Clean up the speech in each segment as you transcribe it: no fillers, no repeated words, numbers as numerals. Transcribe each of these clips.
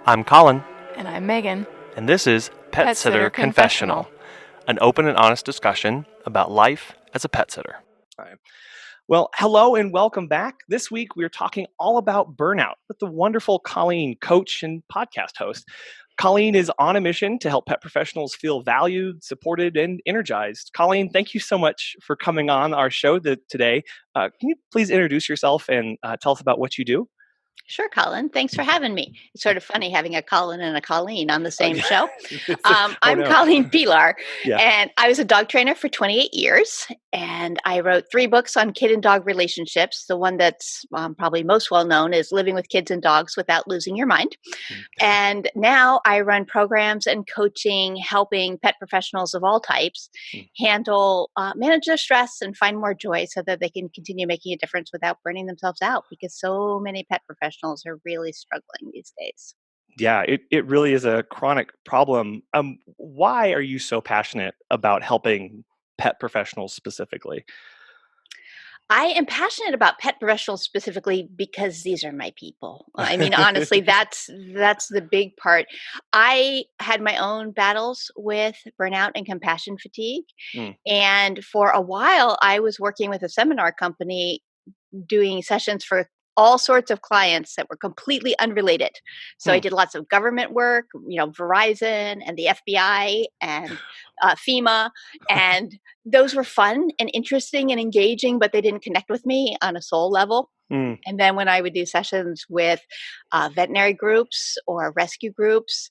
I'm Colin, And I'm Megan. and this is Pet Sitter Confessional, an open and honest discussion about life as a pet sitter. Well, hello and welcome back. This week we're talking all about burnout with the wonderful Colleen, coach and podcast host. Colleen is on a mission to help pet professionals feel valued, supported, and energized. Colleen, thank you so much for coming on our show today. Can you please introduce yourself and tell us about what you do? Sure, Colin. Thanks for having me. It's sort of funny having a Colin and a Colleen on the same show. I'm Colleen Pelar, and I was a dog trainer for 28 years, and I wrote 3 books on kid and dog relationships. The one that's probably most well known is Living with Kids and Dogs Without Losing Your Mind. And now I run programs and coaching, helping pet professionals of all types manage their stress and find more joy so that they can continue making a difference without burning themselves out, because so many pet professionals are really struggling these days. Yeah, it really is a chronic problem. Why are you so passionate about helping pet professionals specifically? I am passionate about pet professionals specifically because these are my people. I mean, honestly, that's the big part. I had my own battles with burnout and compassion fatigue. And for a while, I was working with a seminar company doing sessions for all sorts of clients that were completely unrelated. So I did lots of government work, Verizon and the FBI and FEMA, and those were fun and interesting and engaging, but they didn't connect with me on a soul level. And then when I would do sessions with veterinary groups or rescue groups,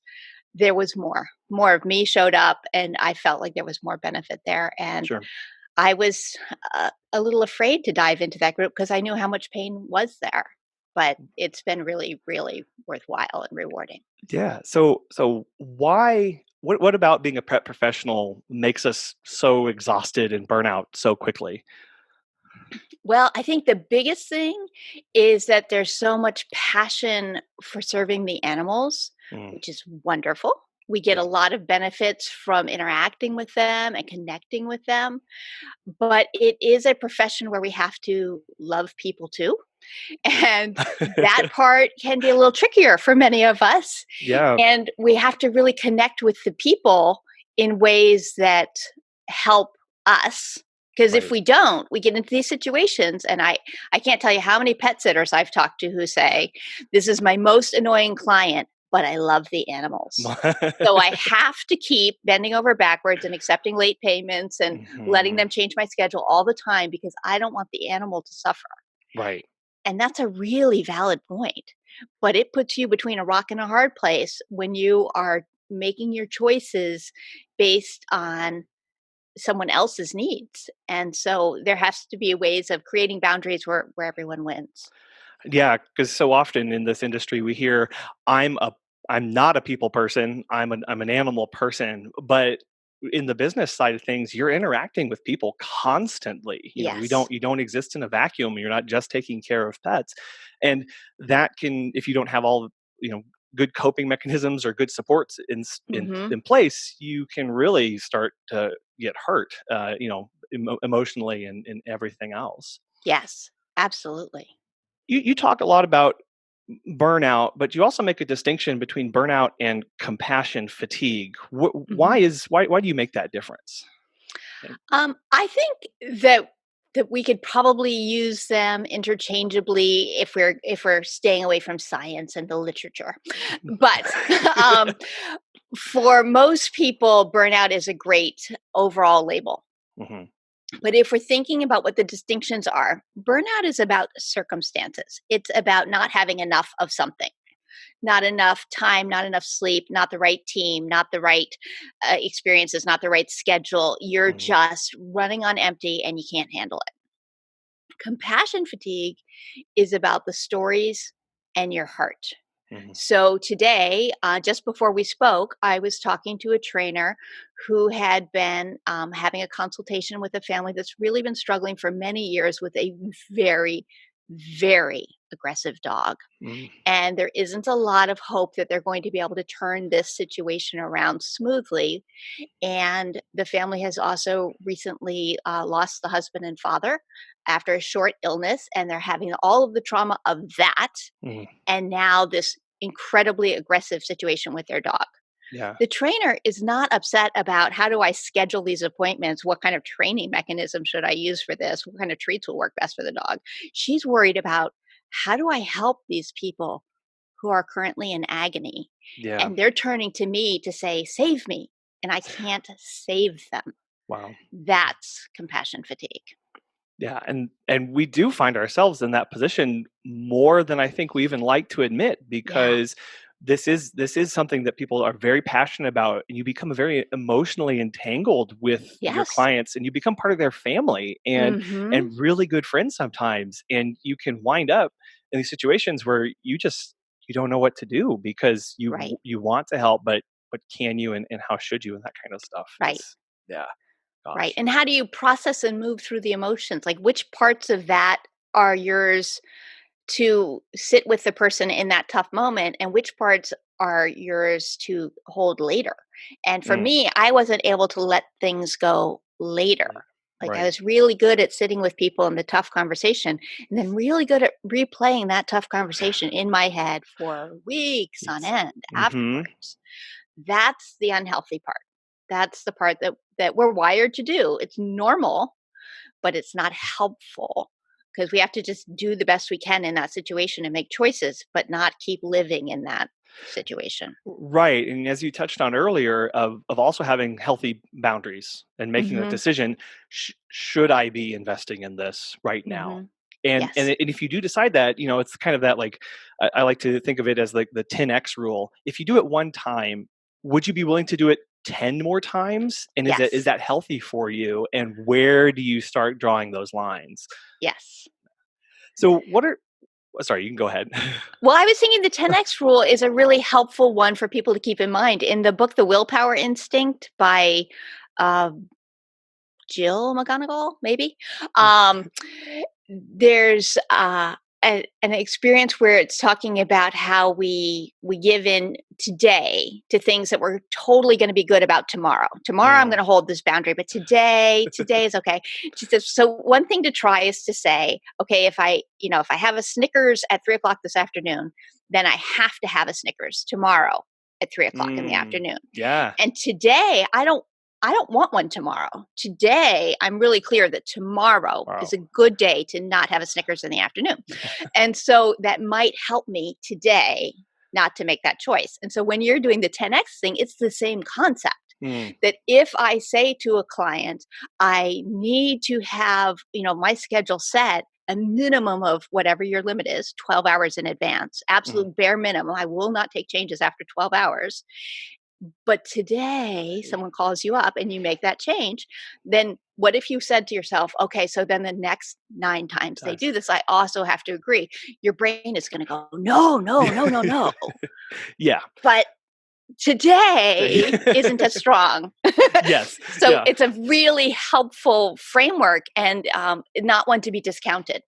there was more of me showed up, and I felt like there was more benefit there. And I was a little afraid to dive into that group because I knew how much pain was there, but it's been really, really worthwhile and rewarding. Yeah. So why? What about being a pet professional makes us so exhausted and burn out so quickly? Well, I think the biggest thing is that there's so much passion for serving the animals, which is wonderful. We get a lot of benefits from interacting with them and connecting with them, but it is a profession where we have to love people too. And that part can be a little trickier for many of us. Yeah. And we have to really connect with the people in ways that help us. Because if we don't, we get into these situations. And I can't tell you how many pet sitters I've talked to who say, this is my most annoying client, but I love the animals. So I have to keep bending over backwards and accepting late payments and letting them change my schedule all the time because I don't want the animal to suffer. Right. And that's a really valid point. But it puts you between a rock and a hard place when you are making your choices based on someone else's needs. And so there has to be ways of creating boundaries where everyone wins. Yeah, because so often in this industry we hear, I'm not a people person, I'm an animal person, but in the business side of things, you're interacting with people constantly. You don't exist in a vacuum. You're not just taking care of pets. And that can, if you don't have all, good coping mechanisms or good supports in place, you can really start to get hurt, emotionally and everything else. Yes, absolutely. You talk a lot about burnout, but you also make a distinction between burnout and compassion fatigue. Why do you make that difference? I think that we could probably use them interchangeably if we're staying away from science and the literature. But for most people, burnout is a great overall label. But if we're thinking about what the distinctions are, burnout is about circumstances. It's about not having enough of something, not enough time, not enough sleep, not the right team, not the right experiences, not the right schedule. You're just running on empty and you can't handle it. Compassion fatigue is about the stories and your heart. So today, just before we spoke, I was talking to a trainer who had been having a consultation with a family that's really been struggling for many years with a very, very aggressive dog. And there isn't a lot of hope that they're going to be able to turn this situation around smoothly. And the family has also recently lost the husband and father after a short illness, and they're having all of the trauma of that. And now this incredibly aggressive situation with their dog. Yeah. The trainer is not upset about how do I schedule these appointments? What kind of training mechanism should I use for this? What kind of treats will work best for the dog? She's worried about how do I help these people who are currently in agony? Yeah. And they're turning to me to say, save me. And I can't save them. Wow. That's compassion fatigue. Yeah, and we do find ourselves in that position more than I think we even like to admit, Yeah. because this is something that people are very passionate about, and you become very emotionally entangled with your Yes. clients, and you become part of their family, Mm-hmm. and really good friends sometimes, and you can wind up in these situations where you don't know what to do because Right. you want to help, but can you, and how should you, and that kind of stuff Right. is, yeah, Right. gosh. And how do you process and move through the emotions? Like which parts of that are yours to sit with the person in that tough moment, and which parts are yours to hold later? And for Mm, me, I wasn't able to let things go later. yeah, Like I right. was really good at sitting with people in the tough conversation and then really good at replaying that tough conversation in my head for weeks on Yes. end Mhm. afterwards. That's the unhealthy part. That's the part that we're wired to do. It's normal, but it's not helpful because we have to just do the best we can in that situation and make choices, but not keep living in that situation. Right, and as you touched on earlier, of also having healthy boundaries and making a Mhm. decision, should I be investing in this right now? Mhm. And Yes. and if you do decide that, it's kind of that, like, I like to think of it as like the 10x rule. If you do it one time, would you be willing to do it 10 more times? And is Yes. that healthy for you? And where do you start drawing those lines? Yes. So what are sorry, you can go ahead. Well, I was thinking the 10x rule is a really helpful one for people to keep in mind. In the book, The Willpower Instinct by uh, Jill McGonigal, maybe. Um, there's an experience where it's talking about how we give in today to things that we're totally going to be good about tomorrow. Tomorrow, I'm Mm, going to hold this boundary, but today is okay. She says, so one thing to try is to say, okay, if I have a Snickers at 3 o'clock this afternoon, then I have to have a Snickers tomorrow at 3 o'clock in the afternoon. yeah. And today, I don't want one tomorrow. Today, I'm really clear that tomorrow is Wow. a good day to not have a Snickers in the afternoon. And so that might help me today not to make that choice. And so when you're doing the 10x thing, it's the same concept Mm, that if I say to a client, I need to have, my schedule set a minimum of whatever your limit is, 12 hours in advance, mm. absolute bare minimum. I will not take changes after 12 hours. But today, Right. someone calls you up and you make that change. Then what if you said to yourself, okay, so then the next 9 times they Times. do this, I also have to agree. Your brain is going to go, no, no, no, no, no. Yeah. But today isn't as strong. Yes. So Yeah. it's a really helpful framework and not one to be discounted.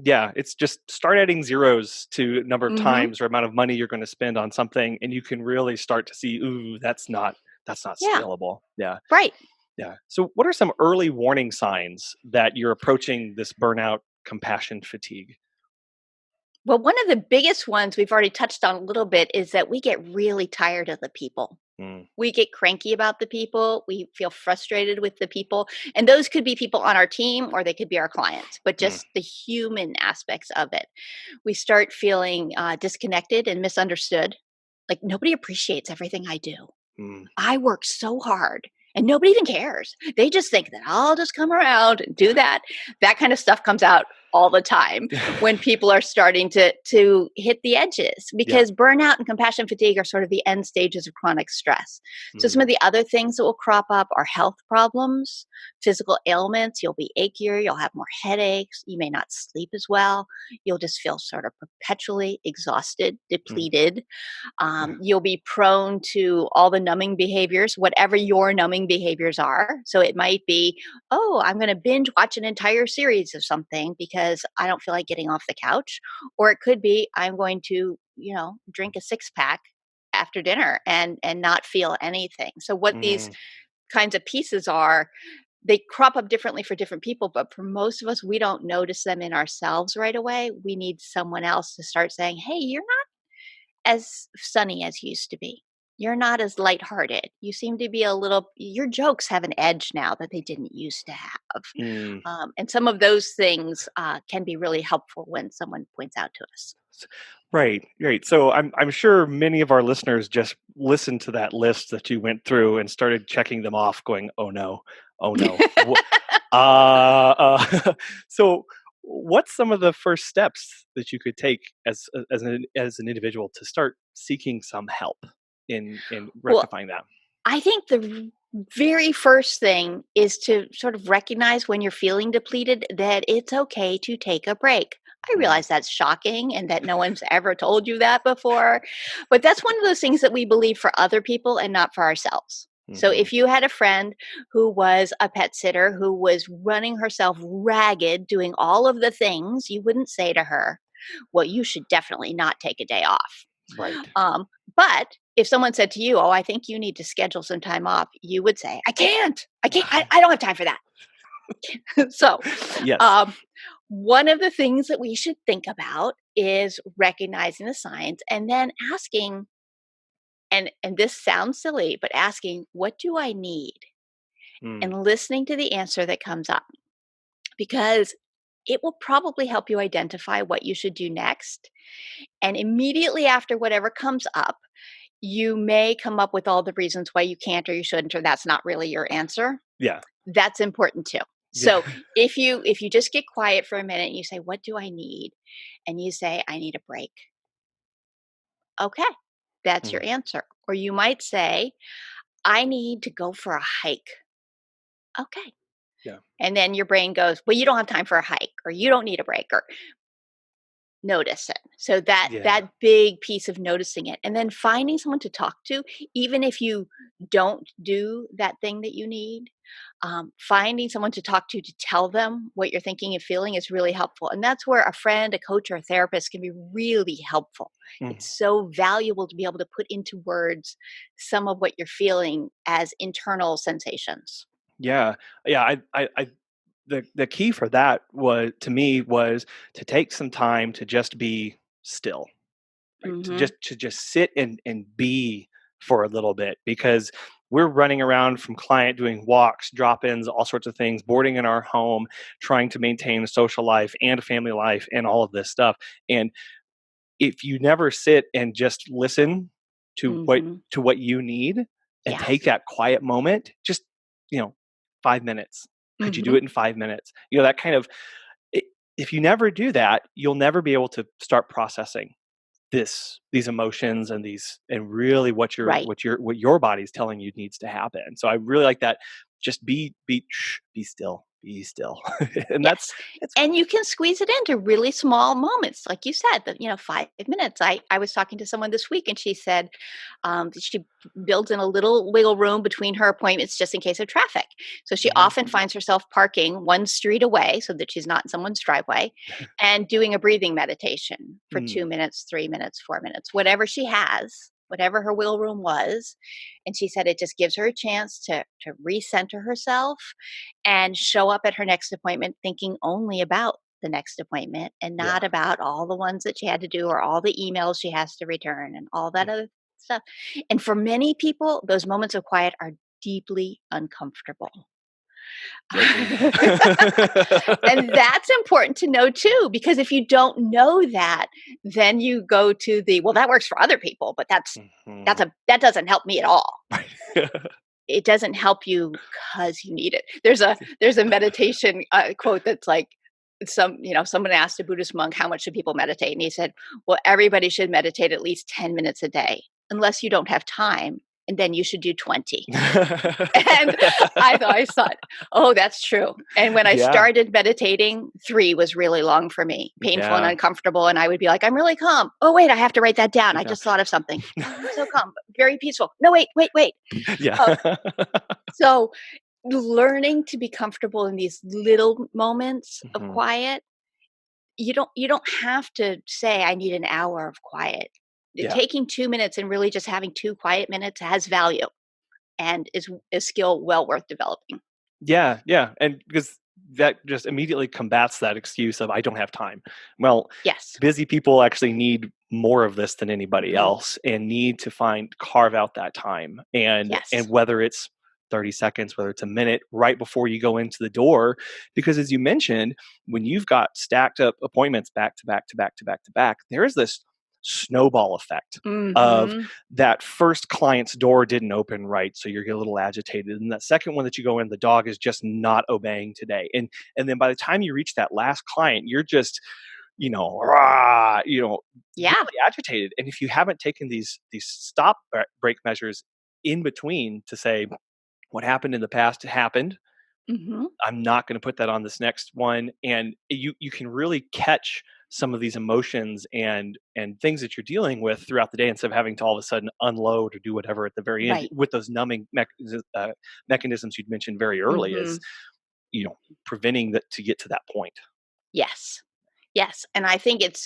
Yeah. It's just start adding zeros to number of Hmm. times or amount of money you're going to spend on something, and you can really start to see, ooh, that's not Yeah, scalable. Yeah. right. Yeah. So what are some early warning signs that you're approaching this burnout compassion fatigue? Well, one of the biggest ones we've already touched on a little bit is that we get really tired of the people. Mm, We get cranky about the people. We feel frustrated with the people. And those could be people on our team or they could be our clients, but mm, just the human aspects of it. We start feeling disconnected and misunderstood. Like nobody appreciates everything I do. mm. I work so hard and nobody even cares. They just think that I'll just come around and do that. That kind of stuff comes out all the time when people are starting to hit the edges Yeah. because burnout and compassion fatigue are sort of the end stages of chronic stress. So some Mm, of the other things that will crop up are health problems, physical ailments. You'll be achier, you'll have more headaches, you may not sleep as well. You'll just feel sort of perpetually exhausted, mm. depleted. You'll be prone to all the numbing behaviors, whatever your numbing behaviors are. So it might be, oh, I'm going to binge watch an entire series of something because I don't feel like getting off the couch. Or it could be, I'm going to, drink a six pack after dinner and not feel anything. So what these Mm. kinds of pieces are, they crop up differently for different people, but for most of us, we don't notice them in ourselves right away. We need someone else to start saying, hey, you're as sunny as you used to be. You're not as lighthearted. You seem to be a little, your jokes have an edge now that they didn't used to have. Mm. And some of those things can be really helpful when someone points out to us. Right, right. So I'm sure many of our listeners just listened to that list that you went through and started checking them off, going, "Oh no, oh no." So, what's some of the first steps that you could take as an individual to start seeking some help in Well, rectifying that? I think the very first thing is to sort of recognize when you're feeling depleted that it's okay to take a break. I Mm, realize that's shocking and that no one's ever told you that before, but that's one of those things that we believe for other people and not for ourselves. So mhm. if you had a friend who was a pet sitter who was running herself ragged, doing all of the things, you wouldn't say to her, well, you should definitely not take a day off. Right. Um, but if someone said to you, "Oh, I think you need to schedule some time off," you would say, "I can't. I can't. I don't have time for that." So, Yes. um, one of the things that we should think about is recognizing the signs and then asking, and this sounds silly, but asking, "What do I need?" Mm, and listening to the answer that comes up because it will probably help you identify what you should do next. And immediately after whatever comes up, you may come up with all the reasons why you can't or you shouldn't or that's not really your answer. yeah. That's important too. Yeah. So if you just get quiet for a minute and you say, "What do I need?" and you say, "I need a break." Okay, that's Mm, your answer. Or you might say, "I need to go for a hike." Okay. yeah. And then your brain goes, "Well, you don't have time for a hike or you don't need a break or notice it." So that Yeah. big piece of noticing it and then finding someone to talk to, even if you don't do that thing that you need, finding someone to talk to tell them what you're thinking and feeling is really helpful. And that's where a friend, a coach, or a therapist can be really helpful. Mm, It's so valuable to be able to put into words some of what you're feeling as internal sensations. yeah. Yeah. I the key for that was to me was to take some time to just be still, right? Hmm. To just sit and be for a little bit because we're running around from client doing walks, drop-ins, all sorts of things, boarding in our home, trying to maintain a social life and a family life and all of this stuff. And if you never sit and just listen to what Hmm. you need and Yeah. take that quiet moment, just, you know, 5 minutes. Could you do Hmm. it in 5 minutes? You know, that kind of I if you never do that, you'll never be able to start processing these emotions and these and really Right. what your body's telling you needs to happen. So I really like that. Just be still, be still, and Yes, that's and you can squeeze it into really small moments, like you said, that 5 minutes. I was talking to someone this week, and she said that she builds in a little wiggle room between her appointments just in case of traffic. So she Mhm. often finds herself parking one street away so that she's not in someone's driveway, and doing a breathing meditation for Mm, 2 minutes, 3 minutes, 4 minutes, whatever she has. Whatever her wiggle room was. And she said it just gives her a chance to recenter herself and show up at her next appointment thinking only about the next appointment and yeah. not about all the ones that she had to do or all the emails she has to return and all that Mm, other stuff. And for many people, those moments of quiet are deeply uncomfortable. agree. And that's important to know too, because if you don't know that, then you go to the, well, that works for other people, but Mhm. that doesn't help me at all. Right. It doesn't help you because you need it. There's a meditation quote that's like someone asked a Buddhist monk how much should people meditate, and he said, "Well, everybody should meditate at least 10 minutes a day, unless you don't have time, and then you should do 20." And I thought, "Oh, that's true." And when I Yeah, started meditating, 3 was really long for me, painful and yeah, uncomfortable, and I would be like, "I'm really calm. Oh, wait, I have to write that down. I yeah, just thought of something. Oh, I'm so calm, very peaceful. No, wait, wait, wait." yeah. Uh, so learning to be comfortable in these little moments of Mhm. quiet, you don't have to say, "I need an hour of quiet." Yeah. Taking 2 minutes and really just having 2 quiet minutes has value and is a skill well worth developing. Yeah, yeah, and because that just immediately combats that excuse of I don't have time. Well, Yes. busy people actually need more of this than anybody Mhm. else and need to carve out that time. And Yes. whether it's 30 seconds, whether it's a minute right before you go into the door, because as you mentioned, when you've got stacked up appointments back to back to back to back to back, there is this snowball effect of Mhm. that first client's door didn't open right, so you're a little agitated, and that second one that you go in, the dog is just not obeying today, and then by the time you reach that last client, you're just, rah, Yeah. really agitated. And if you haven't taken these break measures in between to say what happened in the past happened, Mhm. I'm not going to put that on this next one. And you can really catch some of these emotions and things that you're dealing with throughout the day instead of having to all of a sudden unload or do whatever at the very end Right. with those numbing mechanisms you'd mentioned very early is, Mhm. preventing that to get to that point. Yes. Yes, and I think it's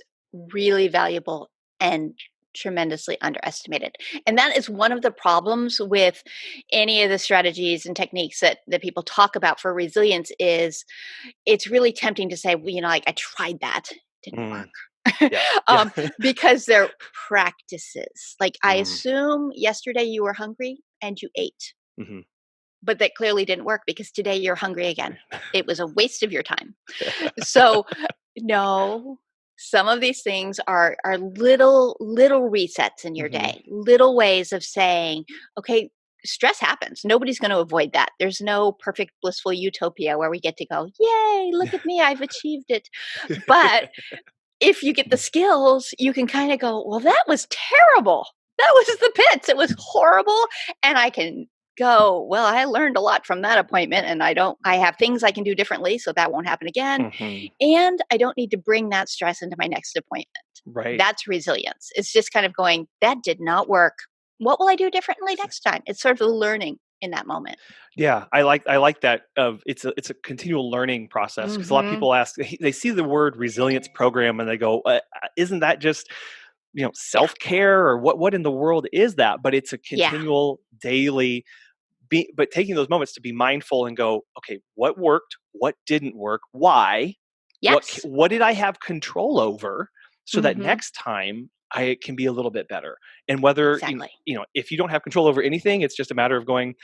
really valuable and tremendously underestimated. And that is one of the problems with any of the strategies and techniques that people talk about for resilience is it's really tempting to say, well, like I tried that, didn't Mm, work. yeah. Yeah. Because they're practices. Like I Mm, assume yesterday you were hungry and you ate, mhm. but that clearly didn't work because today you're hungry again. It was a waste of your time. So, no, some of these things are little resets in your Mhm. day, little ways of saying, okay, stress happens. Nobody's going to avoid that. There's no perfect blissful utopia where we get to go, yay, look at me, I've achieved it. But if you get the skills, you can kind of go, well, that was terrible. That was the pits. It was horrible. And I can go, well, I learned a lot from that appointment and I have things I can do differently so that won't happen again. Mhm. And I don't need to bring that stress into my next appointment. Right. That's resilience. It's just kind of going, that did not work. What will I do differently next time? It's sort of learning in that moment. Yeah, I like that of it's a continual learning process because a lot of Hmm. people ask they see the word resilience program and they go, isn't that just Yeah. self care or what in the world is that? But it's a Yeah. continual daily but taking those moments to be mindful and go, okay, what worked, what didn't work, why, Yes. what did I have control over, so that Hmm. next time I can be a little bit better. And whether Exactly. if you don't have control over anything, it's just a matter of going,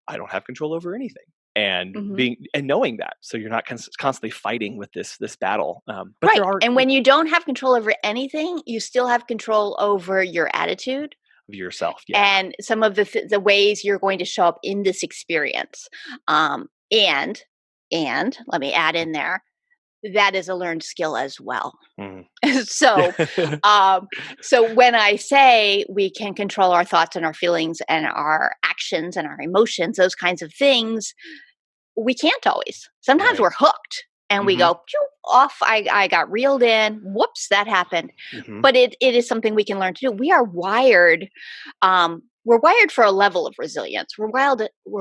I don't have control over anything, and Hmm. being and knowing that, so you're not constantly fighting with this battle. But Right. there are And when you don't have control over anything, you still have control over your attitude of yourself, yeah. and some of the ways you're going to show up in this experience. Um, and and let me add in there that is a learned skill as well. Mhm. so um, so when I say we can control our thoughts and our feelings and our actions and our emotions, those kinds of things, we can't always. Sometimes Right. we're hooked and we Hmm. go "Phew, off. I got reeled in. Whoops, that happened. Hmm. But it is something we can learn to do. We are wired. We're wired for a level of resilience. We're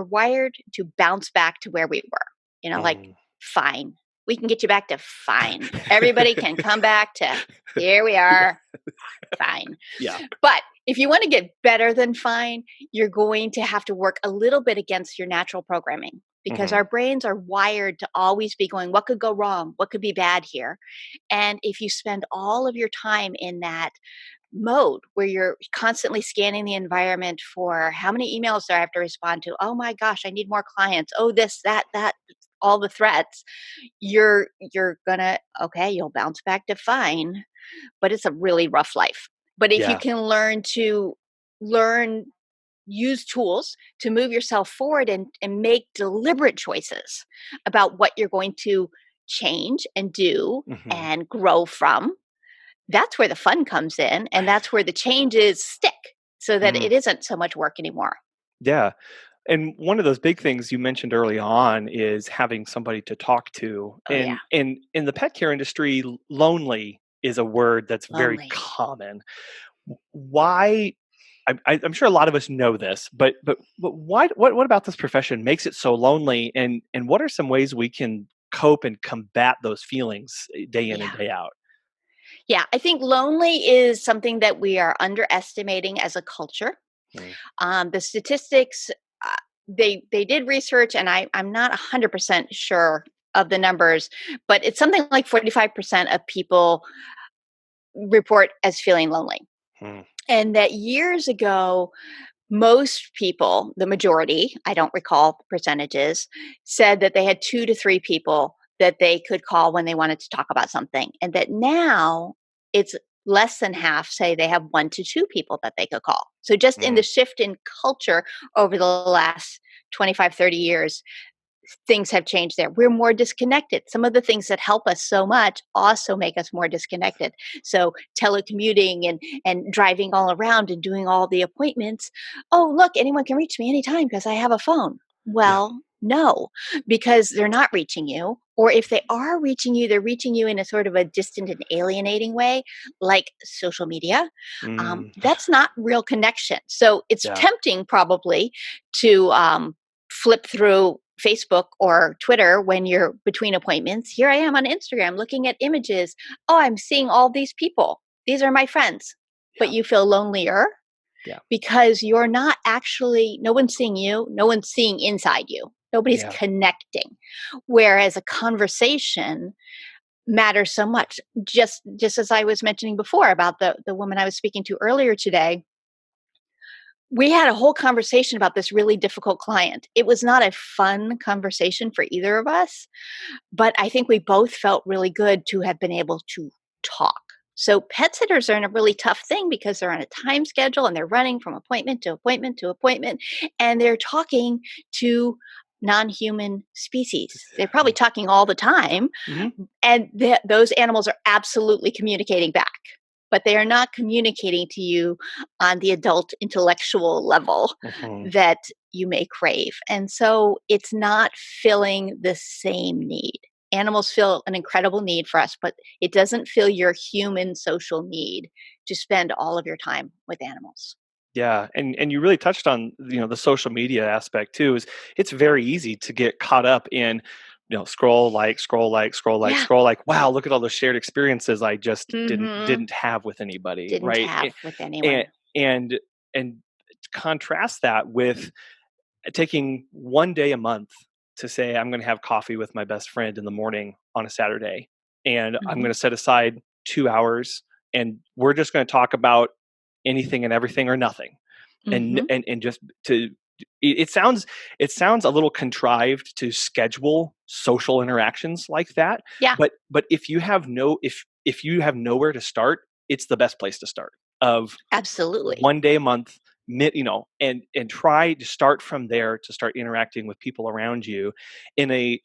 wired to bounce back to where we were. Like Mm. fine. We can get you back to fine. Everybody can come back to here we are, fine. Yeah. But if you want to get better than fine, you're going to have to work a little bit against your natural programming because Hmm. our brains are wired to always be going, what could go wrong? What could be bad here? And if you spend all of your time in that mode where you're constantly scanning the environment for how many emails do I have to respond to? Oh my gosh, I need more clients. Oh, this, that, all the threats. You're gonna okay, you'll bounce back to fine, but it's a really rough life. But if you Yeah. can learn use tools to move yourself forward and make deliberate choices about what you're going to change and do Hmm. and grow from, that's where the fun comes in and that's where the changes stick so that Mm. it isn't so much work anymore. Yeah. And one of those big things you mentioned early on is having somebody to talk to. Oh yeah, And in the pet care industry, lonely is a word that's very lonely. common. Why? I'm sure a lot of us know this, but why? What about this profession makes it so lonely? And what are some ways we can cope and combat those feelings day in and Yeah. day out? Yeah, I think lonely is something that we are underestimating as a culture. Mm. The statistics, uh, they did research, and I'm not 100% sure of the numbers, but it's something like 45% of people report as feeling lonely. Hmm. And that years ago, most people, the majority, I don't recall percentages, said that they had 2 to 3 people that they could call when they wanted to talk about something. And that now it's less than half say they have 1 to 2 people that they could call. So just in the Mm. shift in culture over the last 25, 30 years, things have changed there. We're more disconnected. Some of the things that help us so much also make us more disconnected. So telecommuting and driving all around and doing all the appointments. Oh, look, anyone can reach me anytime because I have a phone. Yeah. Well, no, because they're not reaching you. Or if they are reaching you, they're reaching you in a sort of a distant and alienating way, like social media. Mm. That's not real connection. So it's Yeah. tempting, probably, to flip through Facebook or Twitter when you're between appointments. Here I am on Instagram looking at images. Oh, I'm seeing all these people. These are my friends. But Yeah. you feel lonelier Yeah. because you're not actually, no one's seeing you, no one's seeing inside you. Nobody's Yeah. connecting. Whereas a conversation matters so much. Just as I was mentioning before about the woman I was speaking to earlier today, we had a whole conversation about this really difficult client. It was not a fun conversation for either of us, but I think we both felt really good to have been able to talk. So pet sitters are in a really tough thing because they're on a time schedule and they're running from appointment to appointment to appointment, and they're talking to non-human species. They're probably talking all the time, Mm-hmm. and those animals are absolutely communicating back, but they are not communicating to you on the adult intellectual level Hmm. that you may crave. And so it's not filling the same need. Animals feel an incredible need for us, but it doesn't fill your human social need to spend all of your time with animals. Yeah, and you really touched on, the social media aspect too. Is it's very easy to get caught up in, scroll like, scroll like, scroll like, Yeah. scroll like. Wow, look at all those shared experiences I just didn't Hmm. didn't have with anybody, Didn't right? have with And anyone. and and contrast that with taking one day a month to say I'm going to have coffee with my best friend in the morning on a Saturday, and I'm going Hmm. to set aside 2 hours, and we're just going to talk about anything and everything or nothing, and Hmm. and and just to it sounds a little contrived to schedule social interactions like that, Yeah, but if you have nowhere to start, it's the best place to start. Of absolutely. one day a month, and try to start from there to start interacting with people around you in a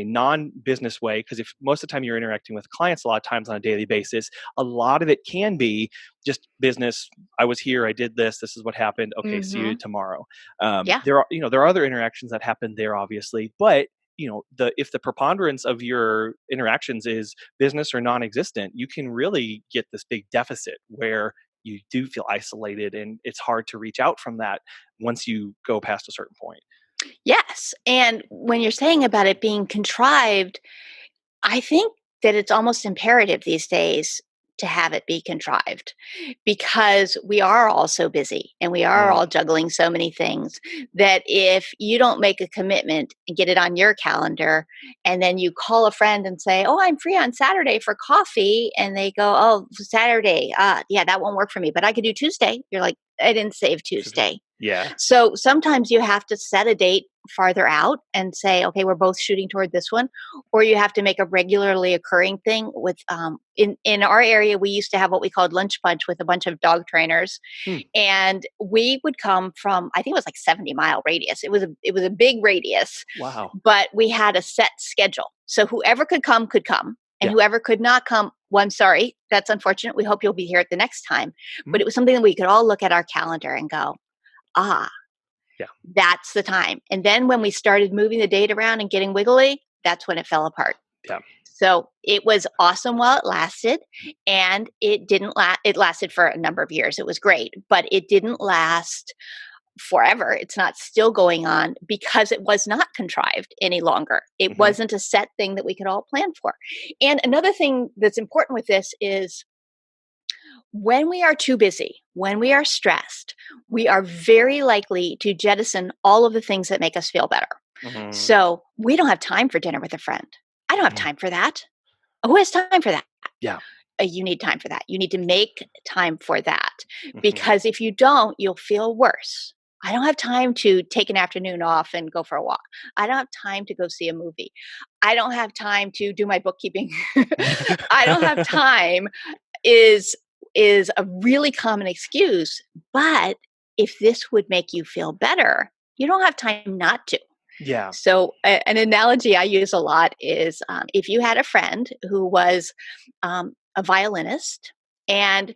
non-business way, because if most of the time you're interacting with clients a lot of times on a daily basis, a lot of it can be just business. I was here, I did this is what happened, okay, see you Hmm. tomorrow. Yeah. There are other interactions that happen there, obviously, but if the preponderance of your interactions is business or non-existent, you can really get this big deficit where you do feel isolated, and it's hard to reach out from that once you go past a certain point. Yes. And when you're saying about it being contrived, I think that it's almost imperative these days to have it be contrived because we are all so busy and we are Mm, all juggling so many things that if you don't make a commitment and get it on your calendar and then you call a friend and say, "Oh, I'm free on Saturday for coffee," and they go, "Oh, Saturday, yeah, that won't work for me, but I could do Tuesday." You're like, "I didn't save Tuesday." yeah. So sometimes you have to set a date farther out and say, okay, we're both shooting toward this one, or you have to make a regularly occurring thing. With in our area, we used to have what we called lunch bunch with a bunch of dog trainers, Hmm. and we would come from, I think it was like 70-mile radius. It was a big radius, Wow. but we had a set schedule. So whoever could come, and Yeah. whoever could not come, well, I'm sorry, that's unfortunate. We hope you'll be here at the next time. But Mhm. it was something that we could all look at our calendar and go, ah, Yeah. that's the time. And then when we started moving the date around and getting wiggly, that's when it fell apart. Yeah. So it was awesome while it lasted, and it didn't last. It lasted for a number of years. It was great, but it didn't last forever. It's not still going on because it was not contrived any longer. It Hmm. wasn't a set thing that we could all plan for. And another thing that's important with this is when we are too busy, when we are stressed, we are very likely to jettison all of the things that make us feel better. Hmm. So we don't have time for dinner with a friend. I don't have Mm, time for that. Who has time for that? yeah. You need time for that. You need to make time for that Hmm. because if you don't, you'll feel worse. I don't have time to take an afternoon off and go for a walk. I don't have time to go see a movie. I don't have time to do my bookkeeping. I don't have time is a really common excuse, but if this would make you feel better, you don't have time not to. Yeah. So, an analogy I use a lot is if you had a friend who was a violinist and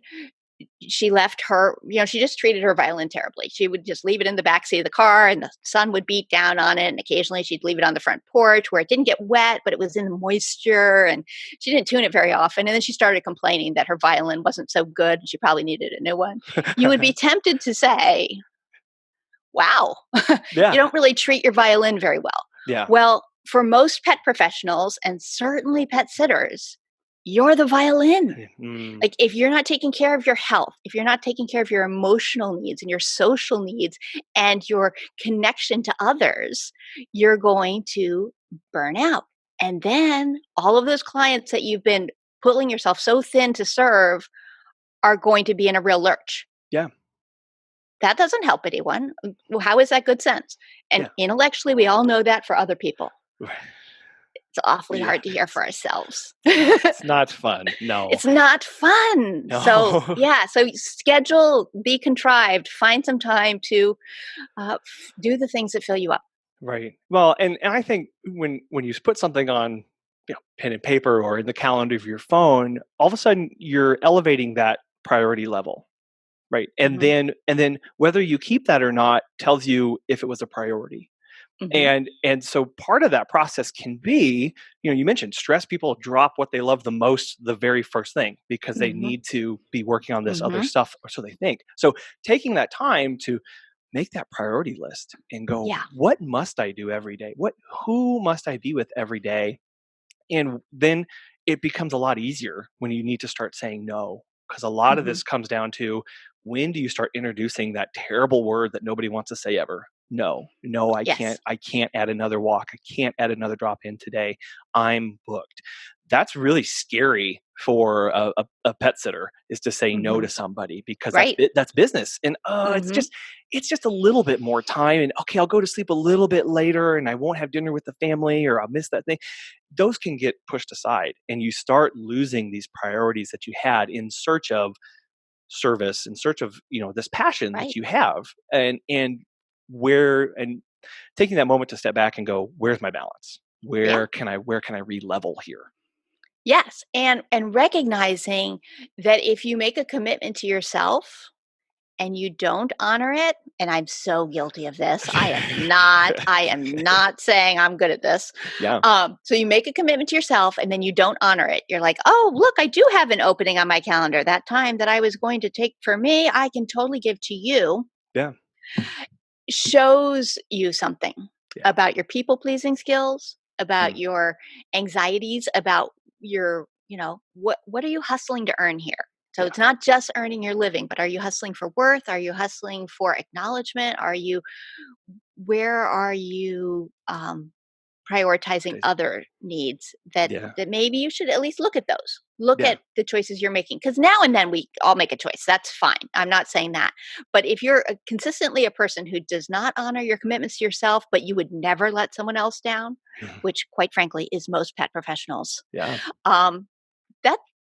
she left her, she just treated her violin terribly. She would just leave it in the backseat of the car and the sun would beat down on it. And occasionally she'd leave it on the front porch where it didn't get wet, but it was in the moisture. And she didn't tune it very often. And then she started complaining that her violin wasn't so good and she probably needed a new one. You would be tempted to say, wow, you Yeah. don't really treat your violin very well. Yeah. Well, for most pet professionals and certainly pet sitters, you're the violin. Mm, Like if you're not taking care of your health, if you're not taking care of your emotional needs and your social needs and your connection to others, you're going to burn out. And then all of those clients that you've been pulling yourself so thin to serve are going to be in a real lurch. yeah. That doesn't help anyone. Well, how is that good sense? And Yeah. intellectually, we all know that for other people. It's awfully Yeah. hard to hear for ourselves. It's not fun. No. It's not fun. So, No. yeah, so schedule, be contrived, find some time to do the things that fill you up. Right. Well, and I think when you put something on, pen and paper or in the calendar of your phone, all of a sudden you're elevating that priority level, right? And Hmm. then whether you keep that or not tells you if it was a priority. Hmm. And so part of that process can be, you mentioned stress people drop what they love the most the very first thing because they Hmm. need to be working on this other Hmm. stuff, or so they think. So taking that time to make that priority list and go, Yeah. what must I do every day? Who must I be with every day? And then it becomes a lot easier when you need to start saying no, because a lot of Hmm. this comes down to, when do you start introducing that terrible word that nobody wants to say ever? No, no, I can't. Yes. I can't add another walk. I can't add another drop in today. I'm booked. That's really scary for a pet sitter, is to say no Hmm. to somebody, because Right. that's business. And Hmm. it's just a little bit more time. And okay, I'll go to sleep a little bit later, and I won't have dinner with the family, or I'll miss that thing. Those can get pushed aside, and you start losing these priorities that you had in search of service, in search of this passion that Right. you have. And taking that moment to step back and go, where's my balance? Yeah. Where can I re-level here? Yes. And recognizing that if you make a commitment to yourself and you don't honor it, and I'm so guilty of this. I am not saying I'm good at this. Yeah. So you make a commitment to yourself and then you don't honor it. You're like, "Oh, look, I do have an opening on my calendar. That time that I was going to take for me, I can totally give to you." Yeah. Shows you something Yeah. about your people pleasing skills, about Mm, your anxieties, about your, what are you hustling to earn here? So yeah. it's not just earning your living, but are you hustling for worth? Are you hustling for acknowledgement? Where are you prioritizing Days- other needs Yeah. that maybe you should at least look at those. Look Yeah. at the choices you're making, because now and then we all make a choice. That's fine. I'm not saying that. But if you're consistently a person who does not honor your commitments to yourself, but you would never let someone else down, Mhm. which quite frankly is most pet professionals, Yeah. um,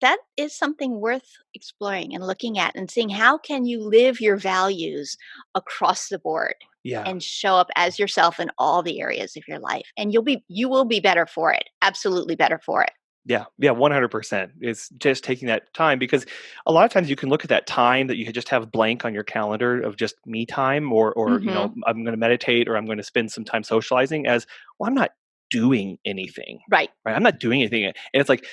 that is something worth exploring and looking at and seeing how can you live your values across the board Yeah. and show up as yourself in all the areas of your life, and you will be better for it, absolutely better for it. Yeah, yeah, 100%. It's just taking that time, because a lot of times you can look at that time that you could just have blank on your calendar of just me time, or Hmm. I'm going to meditate, or I'm going to spend some time socializing, as, well, I'm not doing anything. Right. Right? I'm not doing anything. And it's like,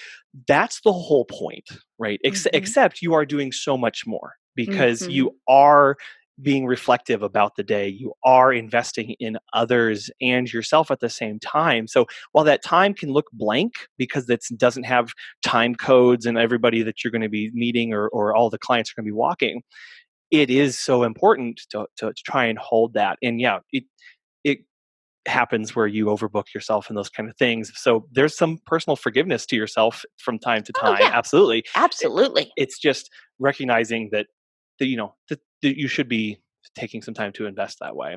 that's the whole point, right? Hmm. Except you are doing so much more, because Hmm. you are being reflective about the day. You are investing in others and yourself at the same time. So while that time can look blank because it doesn't have time codes and everybody that you're going to be meeting, or all the clients are going to be walking, it is so important to try and hold that. And yeah, it happens where you overbook yourself and those kind of things. So there's some personal forgiveness to yourself from time to Oh, time. yeah, Absolutely. It, absolutely. it's just recognizing that you should be taking some time to invest that way.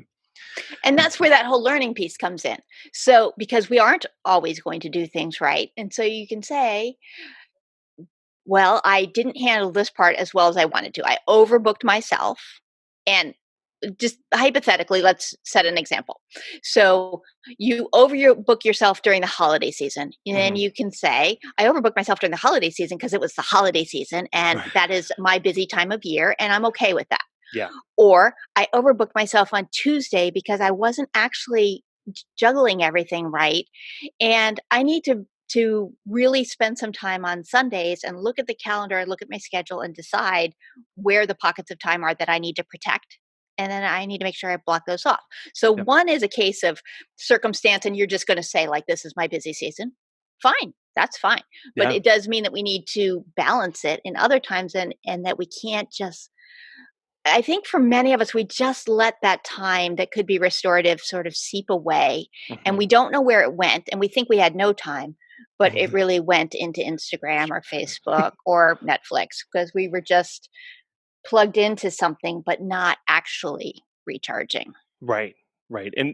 And that's where that whole learning piece comes in. So, because we aren't always going to do things right. And so you can say, well, I didn't handle this part as well as I wanted to. I overbooked myself. And just hypothetically, let's set an example. So you overbook yourself during the holiday season. And then Hmm. you can say, I overbooked myself during the holiday season because it was the holiday season and that is my busy time of year. And I'm okay with that. Yeah. Or I overbooked myself on Tuesday because I wasn't actually juggling everything right. And I need to really spend some time on Sundays and look at the calendar, look at my schedule and decide where the pockets of time are that I need to protect. And then I need to make sure I block those off. So Yeah. one is a case of circumstance and you're just going to say like this is my busy season. Fine. That's fine. But Yeah. it does mean that we need to balance it in other times and that we can't just I think for many of us, we just let that time that could be restorative sort of seep away, and Hmm. we don't know where it went, and we think we had no time, but it really went into Instagram or Facebook or Netflix because we were just plugged into something, but not actually recharging. Right. Right. And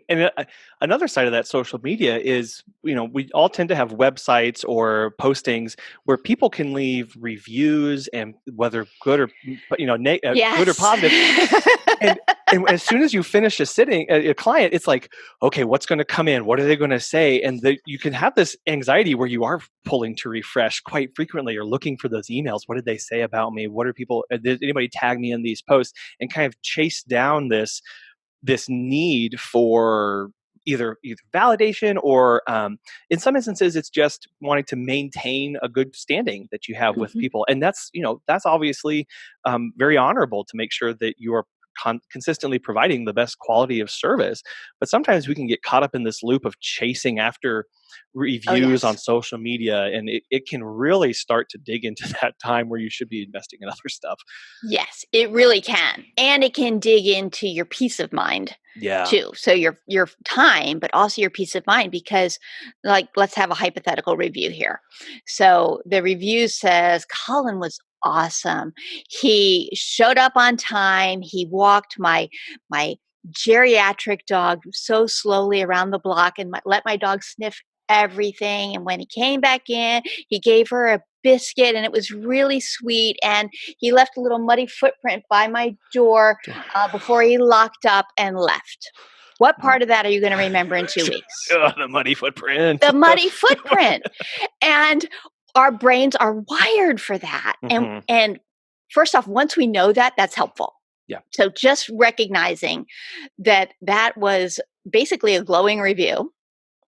another side of that social media is, we all tend to have websites or postings where people can leave reviews, and whether good or good or Yes. positive. And and as soon as you finish a client, it's like, okay, what's going to come in? What are they going to say? And you can have this anxiety where you are pulling to refresh quite frequently, or looking for those emails. What did they say about me? What are people? Did anybody tag me in these posts? And kind of chase down this need for either validation, or in some instances it's just wanting to maintain a good standing that you have with Mhm. people. And that's obviously very honorable to make sure that you are consistently providing the best quality of service. But sometimes we can get caught up in this loop of chasing after Oh, reviews on yes. social media, and it can really start to dig into that time where you should be investing in other stuff. Yes, it really can. And it can dig into your peace of mind Yeah. too. So your time, but also your peace of mind because like let's have a hypothetical review here. So the review says Colin was awesome. He showed up on time. He walked my geriatric dog so slowly around the block and let my dog sniff everything and when he came back in, he gave her a biscuit and it was really sweet and he left a little muddy footprint by my door before he locked up and left. What part of that are you going to remember in 2 weeks? Ugh, the muddy footprint. The muddy footprint. And our brains are wired for that. And Hmm. and first off, once we know that, that's helpful. Yeah. So just recognizing that that was basically a glowing review,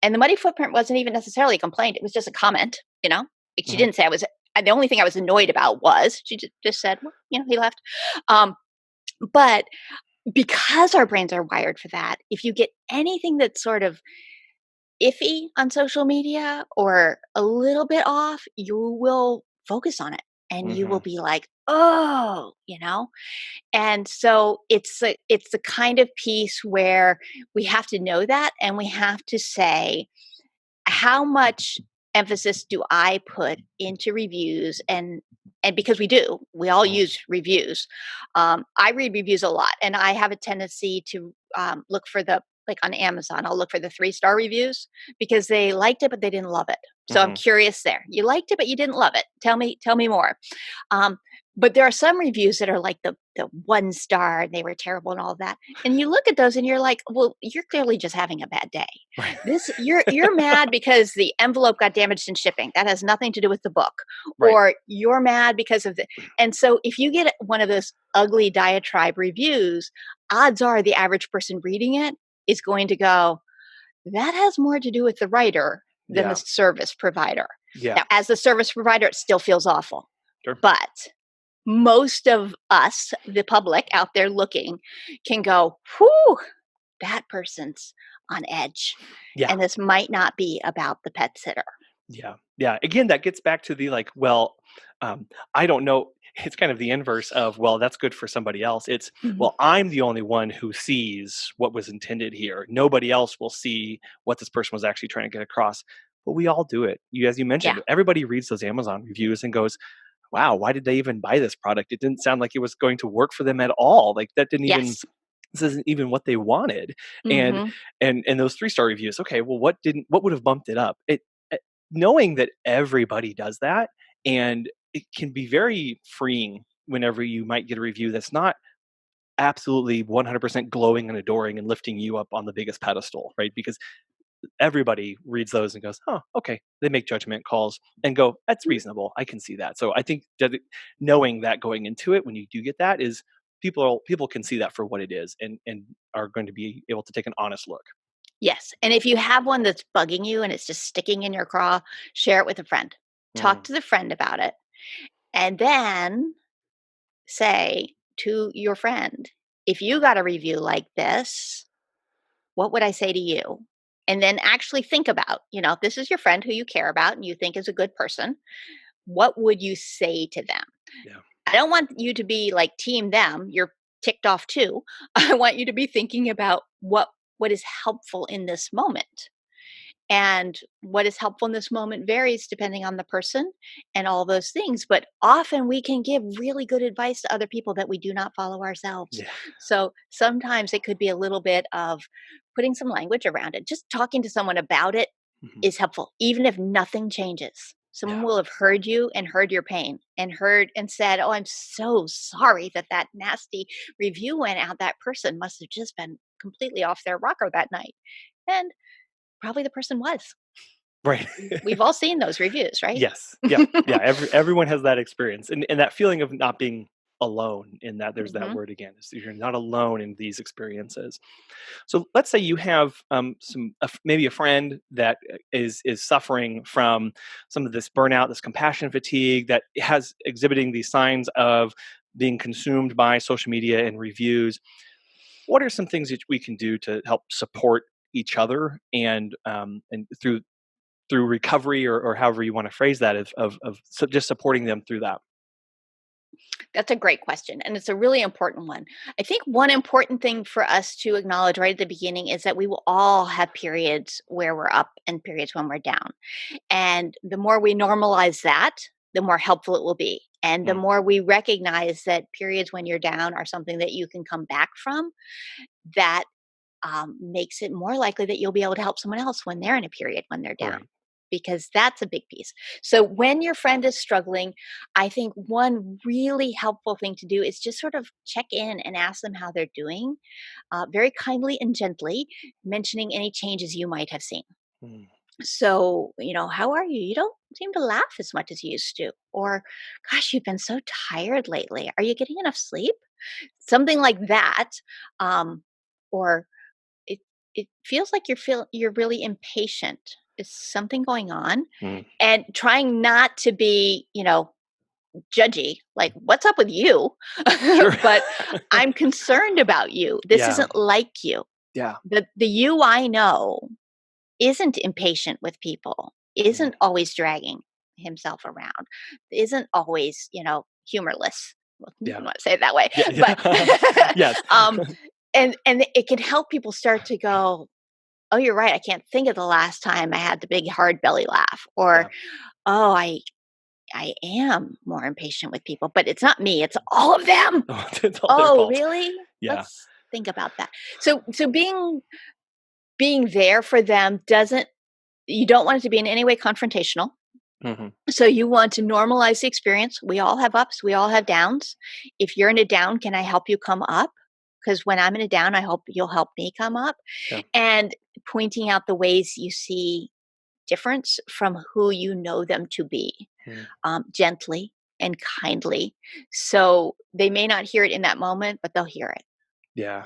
and the muddy footprint wasn't even necessarily a complaint; it was just a comment. Like she Hmm. didn't say I was. The only thing I was annoyed about was she just said, well, he left. Um, but because our brains are wired for that, if you get anything that's sort of iffy on social media or a little bit off, you will focus on it and you will Hmm. be like, oh, and so it's the kind of piece where we have to know that and we have to say how much emphasis do I put into reviews and because we all Hmm. use reviews. I read reviews a lot, and I have a tendency to look for the like on Amazon. I'll look for the 3-star reviews because they liked it, but they didn't love it. So I'm Hmm. curious there. You liked it, but you didn't love it. Tell me more. Um, but there are some reviews that are like the 1 star and they were terrible and all of that. And you look at those and you're like, well, you're clearly just having a bad day. Right. This you're mad because the envelope got damaged in shipping. That has nothing to do with the book. Right. Or you're mad because of the and so if you get one of those ugly diatribe reviews, odds are the average person reading it is going to go, that has more to do with the writer than the Yeah. service provider. Yeah. Now, as the service provider, it still feels awful. Sure. But most of us, the public out there looking, can go, whew, that person's on edge. Yeah. And this might not be about the pet sitter. Yeah. Yeah. Again, that gets back to the like, well, I don't know. it's kind of the inverse of, well, that's good for somebody else. It's, Mhm. well, I'm the only one who sees what was intended here. Nobody else will see what this person was actually trying to get across. But we all do it. You, as you Yeah. mentioned, everybody reads those Amazon reviews and goes, wow, why did they even buy this product? It didn't sound like it was going to work for them at all. Like that didn't even, Yes. this isn't even what they wanted. And Mhm. and those 3-star reviews, okay, well, what would have bumped it up? Uh, Knowing that everybody does that, and it can be very freeing whenever you might get a review that's not absolutely 100% glowing and adoring and lifting you up on the biggest pedestal, right? Because everybody reads those and goes, oh, okay. They make judgment calls and go, that's reasonable. I can see that. So I think that knowing that going into it, when you do get that, is people can see that for what it is, and are going to be able to take an honest look. Yes, and if you have one that's bugging you and it's just sticking in your craw, share it with a friend. Talk Mm, to the friend about it, and then say to your friend, "If you got a review like this, what would I say to you?" And then actually think about, if this is your friend who you care about and you think is a good person, what would you say to them? yeah. I don't want you to be like team them. You're ticked off too. I want you to be thinking about what is helpful in this moment. And what is helpful in this moment varies depending on the person and all those things. But often we can give really good advice to other people that we do not follow ourselves. Yeah. So sometimes it could be a little bit of putting some language around it. Just talking to someone about it Mhm. is helpful, even if nothing changes. Someone Yeah. will have heard you and heard your pain and heard and said, "Oh, I'm so sorry that that nasty review went out. That person must have just been completely off their rocker that night." And probably the person was. Right. We've all seen those reviews, right? Yes. Yeah. Yeah. Everyone has that experience, and that feeling of not being alone in that. There's that Mhm. word again. You're not alone in these experiences. So let's say you have maybe a friend that is suffering from some of this burnout, this compassion fatigue, that has exhibiting these signs of being consumed by social media and reviews. What are some things that we can do to help support each other, and through recovery, or however you want to phrase that, of just supporting them through that? That's a great question, and it's a really important one. I think one important thing for us to acknowledge right at the beginning is that we will all have periods where we're up and periods when we're down. And the more we normalize that, the more helpful it will be. And the Mm, more we recognize that periods when you're down are something that you can come back from, that makes it more likely that you'll be able to help someone else when they're in a period when they're down, right. because that's a big piece. So when your friend is struggling, I think one really helpful thing to do is just sort of check in and ask them how they're doing, very kindly and gently, mentioning any changes you might have seen. Mm, So, how are you? You don't seem to laugh as much as you used to. Or, gosh, you've been so tired lately. Are you getting enough sleep? Something like that. Um, or it it feels like you're really impatient. Is something going on? mm. And trying not to be, judgy, like, what's up with you? Sure. But I'm concerned about you. This Yeah. isn't like you. Yeah. The you I know isn't impatient with people, Mm, isn't always dragging himself around, isn't always, humorless. Well, you yeah. want to say it that way, Yeah. but Yeah. Yes. and it can help people start to go, "Oh, you're right. I can't think of the last time I had the big hard belly laugh," or, Yeah. "Oh, I am more impatient with people, but it's not me. It's all of them." It's all their Oh, fault. really? Yeah. Let's think about that. So being there for them doesn't you don't want it to be in any way confrontational. Mhm. So you want to normalize the experience. We all have ups, we all have downs. If you're in a down, can I help you come up? Because when I'm in a down, I hope you'll help me come up. Yeah. And pointing out the ways you see difference from who you know them to be, Mm. gently and kindly. So they may not hear it in that moment, but they'll hear it. Yeah.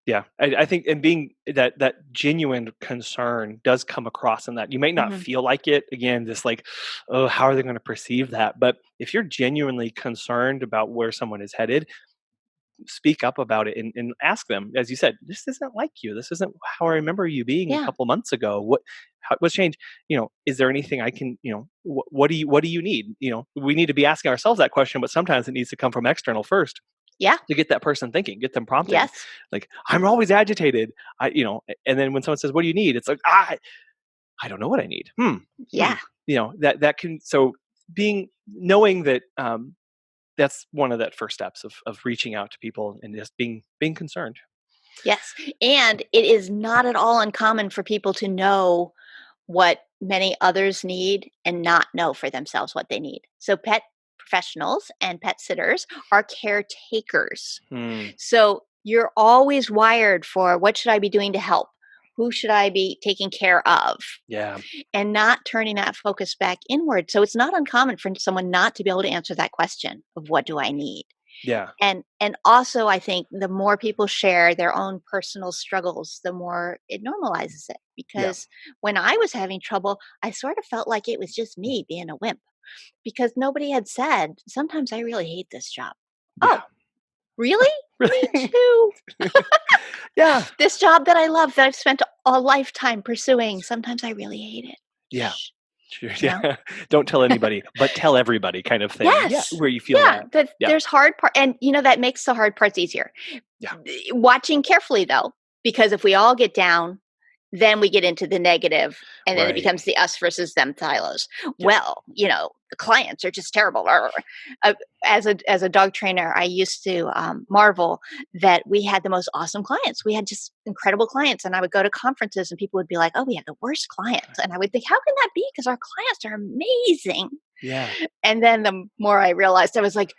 Yeah. I think, and being that genuine concern does come across in that. You may not Mhm. feel like it, again, just like, oh, how are they going to perceive that? But if you're genuinely concerned about where someone is headed, speak up about it and ask them, as you said, this isn't like you. This isn't how I remember you being a Yeah. couple months ago. What's changed? Is there anything I can, what do you need? We need to be asking ourselves that question, but sometimes it needs to come from external first Yeah. to get that person thinking, get them prompting. Yes. Like, I'm always agitated. And then when someone says, what do you need? It's like, I don't know what I need. Hmm. Yeah. That can, so knowing that, that's one of that first steps of reaching out to people and just being concerned. Yes. And it is not at all uncommon for people to know what many others need and not know for themselves what they need. So, pet professionals and pet sitters are caretakers. Hmm. So, you're always wired for what should I be doing to help? Who should I be taking care of? Yeah. And not turning that focus back inward. So, it's not uncommon for someone not to be able to answer that question of what do I need? Yeah. And also, I think the more people share their own personal struggles, the more it normalizes it, Yeah. because when I was having trouble, I sort of felt like it was just me being a wimp, because nobody had said, "Sometimes I really hate this job." Yeah. Oh, really? Me Really. too. Yeah. This job that I love, that I've spent a lifetime pursuing, sometimes I really hate it. Yeah. Shh, Sure. you know? Yeah. Don't tell anybody, but tell everybody kind of thing. Yeah. Yes. Where you feel Yeah, that. that Yeah. there's hard part, and, that makes the hard parts easier. Yeah. Watching carefully, though, because if we all get down, then we get into the negative, and then it Right. becomes the us versus them silos. Yeah. Well, the clients are just terrible. Uh, as a dog trainer, I used to marvel that we had the most awesome clients. We had just incredible clients, and I would go to conferences, and people would be like, "Oh, we have the worst clients," and I would think, "How can that be? Because our clients are amazing." Yeah. And then the more I realized, I was like,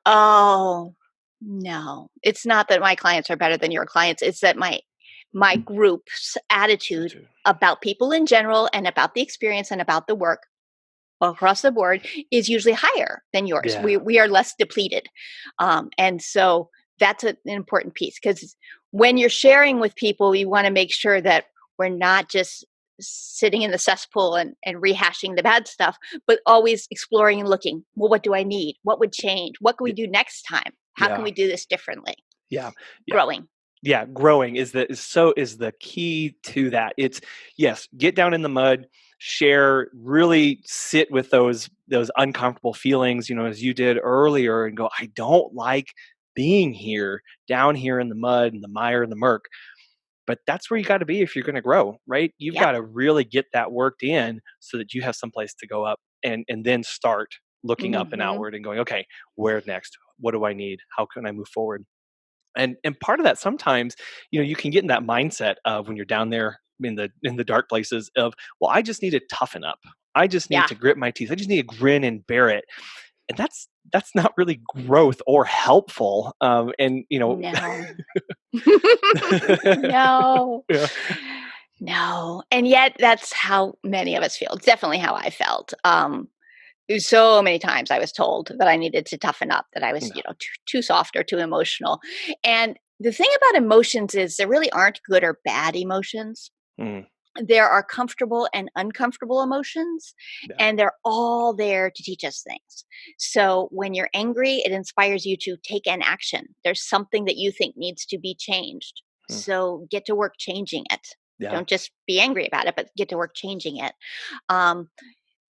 "Oh, no. It's not that my clients are better than your clients. It's that my group's attitude about people in general and about the experience and about the work across the board is usually higher than yours. We Yeah. we are less depleted." And so that's an important piece, because when you're sharing with people, you want to make sure that we're not just sitting in the cesspool and rehashing the bad stuff, but always exploring and looking, well, what do I need? What would change? What can we Y- do next time? How can Yeah. we do this differently? Yeah. Yeah. Growing. Yeah, growing is the key to that. It's, yes, get down in the mud, share, really sit with those uncomfortable feelings, as you did earlier, and go, I don't like being here, down here in the mud and the mire and the murk. But that's where you got to be if you're going to grow, right? You've Yep. got to really get that worked in so that you have some place to go up, and then start looking up and Hmm. outward and going, okay, where next? What do I need? How can I move forward? And part of that, sometimes, you can get in that mindset of, when you're down there in the dark places, of, well, I just need to toughen up. I just need Yeah. to grit my teeth. I just need to grin and bear it. And that's not really growth or helpful. And No. No. yeah. No. And yet that's how many of us feel. It's definitely how I felt. So many times I was told that I needed to toughen up, that I was, No. too soft or too emotional. And the thing about emotions is there really aren't good or bad emotions. Mm, There are comfortable and uncomfortable emotions, yeah. and they're all there to teach us things. So when you're angry, it inspires you to take an action. There's something that you think needs to be changed. Mm, So get to work changing it. yeah. Don't just be angry about it, but get to work changing it. Um,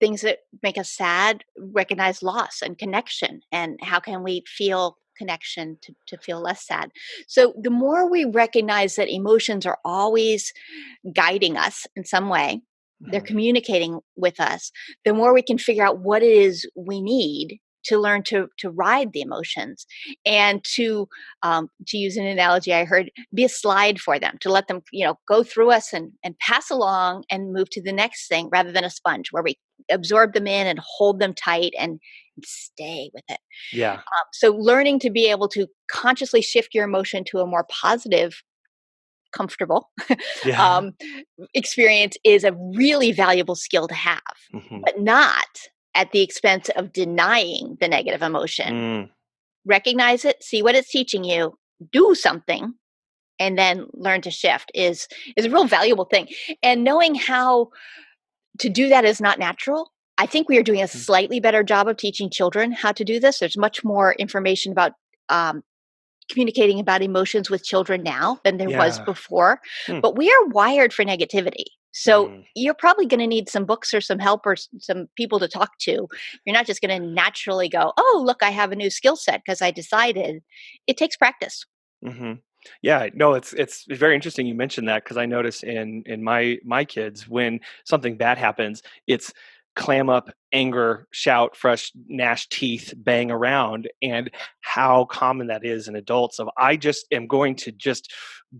Things that make us sad, recognize loss and connection, and how can we feel connection to feel less sad. So the more we recognize that emotions are always guiding us in some way, they're Mhm. communicating with us, the more we can figure out what it is we need to learn to ride the emotions, and to use an analogy I heard, be a slide for them, to let them go through us and pass along and move to the next thing, rather than a sponge where we absorb them in and hold them tight and stay with it. Yeah. So learning to be able to consciously shift your emotion to a more positive, comfortable Yeah. um, experience is a really valuable skill to have, Mhm. but not at the expense of denying the negative emotion. Mm, Recognize it, see what it's teaching you, do something, and then learn to shift is a real valuable thing. And knowing how to do that is not natural. I think we are doing a mm, slightly better job of teaching children how to do this. There's much more information about um, communicating about emotions with children now than there was Yeah. before, Hmm. but we are wired for negativity. So Mm. you're probably going to need some books or some help or some people to talk to. You're not just going to naturally go, oh, look, I have a new skill set because I decided. It takes practice. Hmm. Yeah, no, it's very interesting you mentioned that because I notice in my kids when something bad happens, it's clam up, anger, shout, fresh, gnash teeth, bang around, and how common that is in adults. Of I just am going to just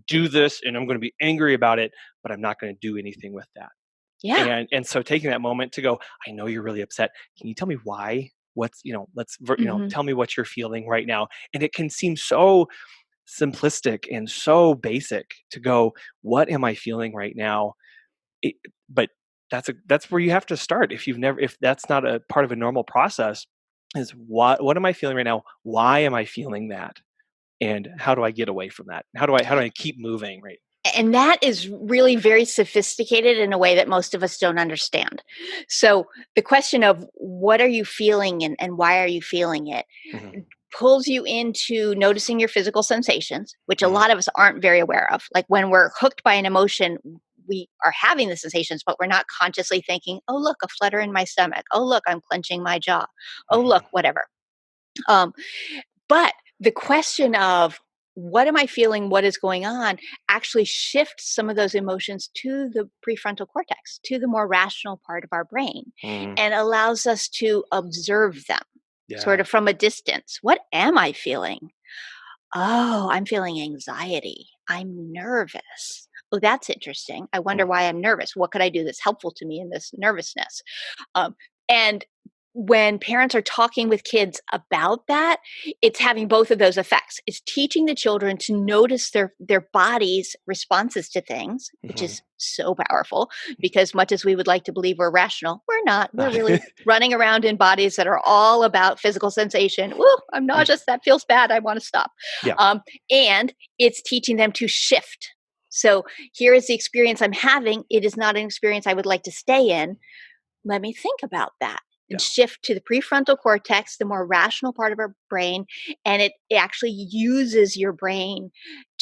do this, and I'm going to be angry about it, but I'm not going to do anything with that. Yeah. And so taking that moment to go, I know you're really upset. Can you tell me why? What's Hmm. tell me what you're feeling right now. And it can seem so simplistic and so basic to go, what am I feeling right now? It, but that's where you have to start. If that's not a part of a normal process, is what am I feeling right now? Why am I feeling that? And how do I get away from that? How do I keep moving? Right. And that is really very sophisticated in a way that most of us don't understand. So the question of what are you feeling and why are you feeling it Hmm. pulls you into noticing your physical sensations, which a Hmm. lot of us aren't very aware of. Like when we're hooked by an emotion, we are having the sensations, but we're not consciously thinking, oh, look, a flutter in my stomach. Oh, look, I'm clenching my jaw. Oh, look, Hmm. whatever. Um, but the question of what am I feeling, what is going on, actually shifts some of those emotions to the prefrontal cortex, to the more rational part of our brain, Hmm. and allows us to observe them sort Yeah. of from a distance. What am I feeling? Oh, I'm feeling anxiety. I'm nervous. Oh, that's interesting. I wonder why I'm nervous. What could I do that's helpful to me in this nervousness? And when parents are talking with kids about that, it's having both of those effects. It's teaching the children to notice their body's responses to things, which Hmm. is so powerful because much as we would like to believe we're rational, we're not. We're really running around in bodies that are all about physical sensation. Woo, I'm nauseous. That feels bad. I want to stop. Yeah. Um, and it's teaching them to shift. So here is the experience I'm having. It is not an experience I would like to stay in. Let me think about that and Yeah. shift to the prefrontal cortex, the more rational part of our brain. And it actually uses your brain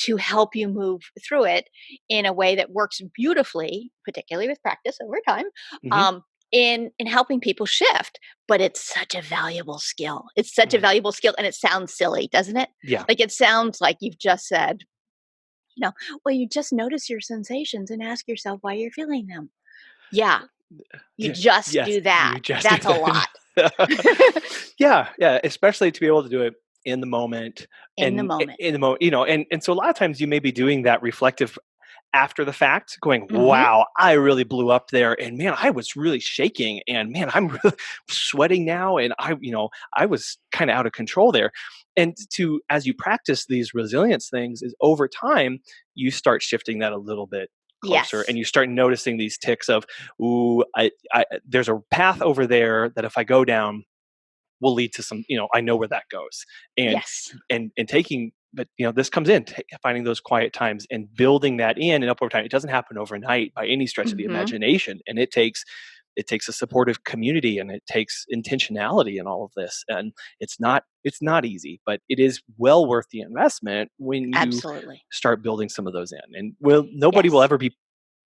to help you move through it in a way that works beautifully, particularly with practice over time, Hmm. um, in helping people shift. But it's such a valuable skill. It's such a valuable skill. And it sounds silly, doesn't it? Yeah. Like it sounds like you've just said, well, you just notice your sensations and ask yourself why you're feeling them. Yeah, you Yeah. just Yes, do that. you just do That's a lot. that. Yeah, yeah, especially to be able to do it in the moment In the moment. in the moment, and so a lot of times you may be doing that reflective after the fact, going, Mhm. "Wow, I really blew up there, and man, I was really shaking, and man, I'm really sweating now, and I was kind of out of control there." And to as you practice these resilience things, is over time you start shifting that a little bit closer, and Yes. you start noticing these ticks of, "Ooh, there's a path over there that if I go down, will lead to some, I know where that goes." and Yes. and taking, but this comes in finding those quiet times and building that in and up over time. It doesn't happen overnight by any stretch of the Mhm. imagination, and it takes a supportive community, and it takes intentionality in all of this, and it's not easy, but it is well worth the investment when you Absolutely. start building some of those in. And nobody will Yes. ever be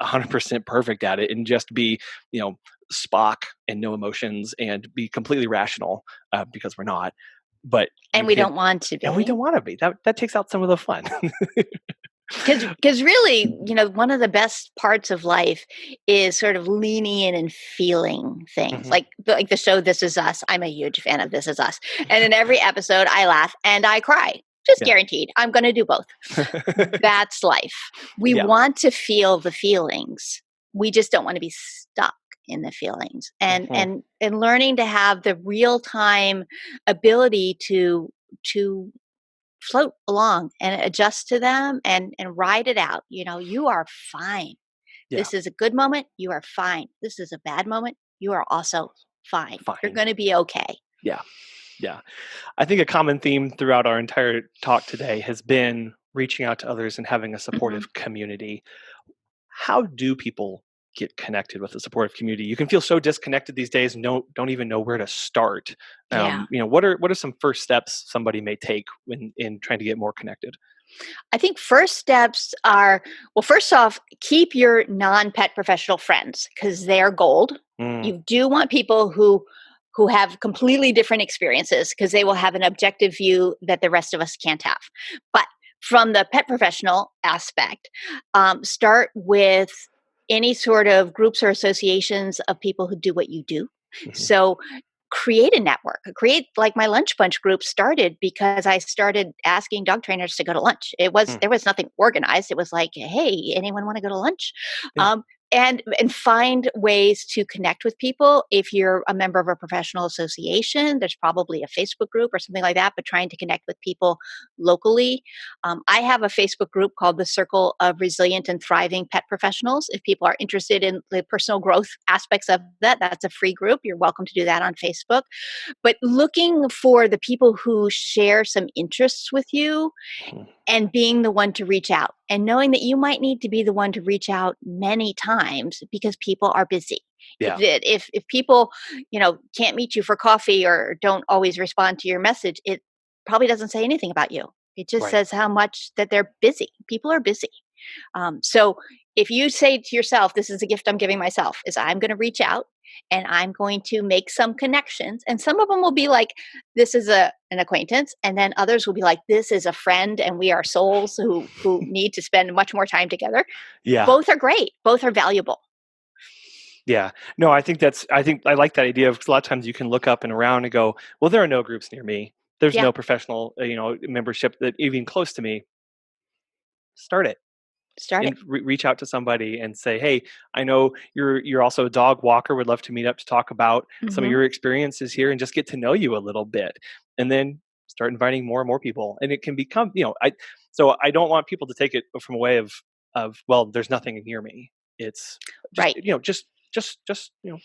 100% perfect at it and just be, you know, Spock and no emotions and be completely rational, because we're not. But And you we can, don't want to and we be. don't want to be. That takes out some of the fun. Because really, one of the best parts of life is sort of leaning in and feeling things. Hmm. Like the show This Is Us. I'm a huge fan of This Is Us. And in every episode, I laugh and I cry. Just Yeah. guaranteed. I'm gonna do both. That's life. We Yeah. want to feel the feelings. We just don't want to be stuck in the feelings. And Hmm. and and learning to have the real-time ability to float along and adjust to them and ride it out. You are fine. Yeah. This is a good moment, you are fine. This is a bad moment, you are also fine. You're Fine. going to be okay. Yeah. Yeah. I think a common theme throughout our entire talk today has been reaching out to others and having a Mhm. supportive community. How do people get connected with a supportive community. You can feel so disconnected these days, no, don't even know where to start. Yeah. What are some first steps somebody may take when in trying to get more connected? I think first steps are, well, first off, keep your non-pet professional friends because they're gold. Mm, You do want people who have completely different experiences because they will have an objective view that the rest of us can't have. But from the pet professional aspect, start with any sort of groups or associations of people who do what you do. mhm, So create a network, create like my lunch bunch group started because I started asking dog trainers to go to lunch. mm, There was nothing organized. It was like, hey, anyone want to go to lunch? yeah, um, and find ways to connect with people. If you're a member of a professional association, there's probably a Facebook group or something like that, but trying to connect with people locally. I have a Facebook group called the Circle of Resilient and Thriving Pet Professionals. If people are interested in the personal growth aspects of that, that's a free group. You're welcome to do that on Facebook. But looking for the people who share some interests with you mhm, and being the one to reach out and knowing that you might need to be the one to reach out many times because people are busy. yeah, If people, can't meet you for coffee or don't always respond to your message, it probably doesn't say anything about you. It just right, says how much that they're busy. People are busy. So if you say to yourself, this is a gift I'm giving myself, is I'm going to reach out and I'm going to make some connections. And some of them will be like, this is an acquaintance. And then others will be like, this is a friend and we are souls who need to spend much more time together. yeah. Both are great. Both are valuable. Yeah. No, I think I like that idea because a lot of times you can look up and around and go, well, there are no groups near me. There's Yeah. no professional, membership that even close to me. Start it Start it. and reach out to somebody and say, hey, I know you're also a dog walker. Would love to meet up to talk about some of Hmm. your experiences here and just get to know you a little bit. And then start inviting more and more people. And it can become, I don't want people to take it from a way of, well, there's nothing near me. It's just, Right.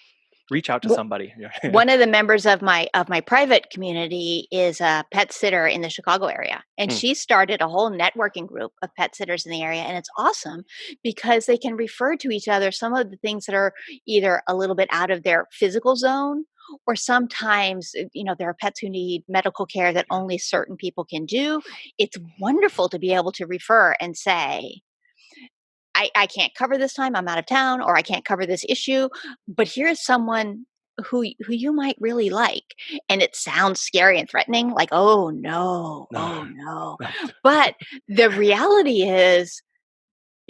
reach out to somebody. Yeah. One of the members of my private community is a pet sitter in the Chicago area, and Mm, she started a whole networking group of pet sitters in the area, and it's awesome because they can refer to each other some of the things that are either a little bit out of their physical zone or sometimes there are pets who need medical care that only certain people can do. It's wonderful to be able to refer and say, I can't cover this time, I'm out of town, or I can't cover this issue, but here's someone who you might really like. And it sounds scary and threatening, like, oh no, no, oh no. no. But the reality is